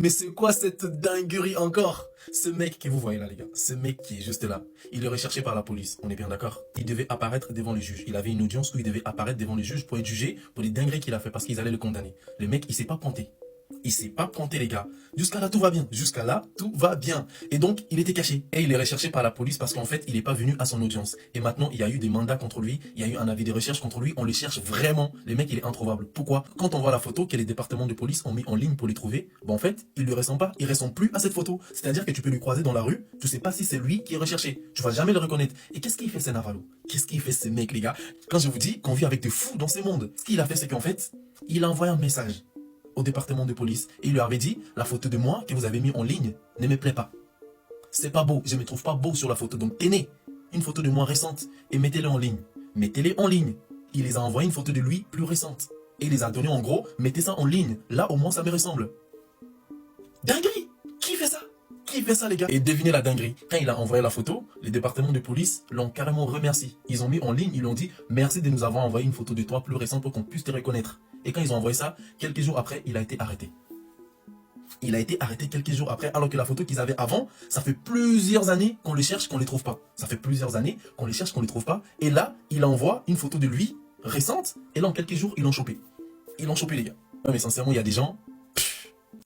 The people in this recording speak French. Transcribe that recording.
Mais c'est quoi cette dinguerie encore? Ce mec que vous voyez là, les gars, ce mec qui est juste là, il est recherché par la police, on est bien d'accord? Il devait apparaître devant les juges. Il avait une audience où il devait apparaître devant les juges pour être jugé pour les dingueries qu'il a fait parce qu'ils allaient le condamner. Le mec, il s'est pas pointé. Il s'est pas pointé, les gars. Jusqu'à là, tout va bien. Jusqu'à là, tout va bien. Et donc, il était caché. Et il est recherché par la police parce qu'en fait, il n'est pas venu à son audience. Et maintenant, il y a eu des mandats contre lui. Il y a eu un avis de recherche contre lui. On le cherche vraiment. Le mec, il est introuvable. Pourquoi? Quand on voit la photo que les départements de police ont mis en ligne pour les trouver, en fait, il ne ressemble pas. Il ressemble plus à cette photo. C'est-à-dire que tu peux lui croiser dans la rue. Tu sais pas si c'est lui qui est recherché. Tu vas jamais le reconnaître. Et qu'est-ce qu'il fait, ce Navallo? Qu'est-ce qu'il fait, ce mec, les gars? Quand je vous dis qu'on vit avec des fous dans ce monde, ce qu'il a fait, c'est qu'en fait, il a envoyé un message au département de police et il lui avait dit la photo de moi que vous avez mis en ligne ne me plaît pas. C'est pas beau, je me trouve pas beau sur la photo. Donc tenez une photo de moi récente et mettez-le en ligne. Mettez-les en ligne. Il les a envoyé une photo de lui plus récente. Et il les a donné en gros, mettez ça en ligne. Là au moins ça me ressemble. Dinguerie! Qui fait ça? Qui fait ça, les gars? Et devinez la dinguerie. Quand il a envoyé la photo, les départements de police l'ont carrément remercié. Ils ont mis en ligne, ils lui ont dit merci de nous avoir envoyé une photo de toi plus récente pour qu'on puisse te reconnaître. Et quand ils ont envoyé ça, quelques jours après, il a été arrêté. Il a été arrêté quelques jours après, alors que la photo qu'ils avaient avant, ça fait plusieurs années qu'on les cherche, qu'on les trouve pas. Ça fait plusieurs années qu'on les cherche, qu'on les trouve pas. Et là, il envoie une photo de lui récente, et là, en quelques jours, ils l'ont chopé. Ils l'ont chopé, les gars. Non, mais sincèrement, il y a des gens,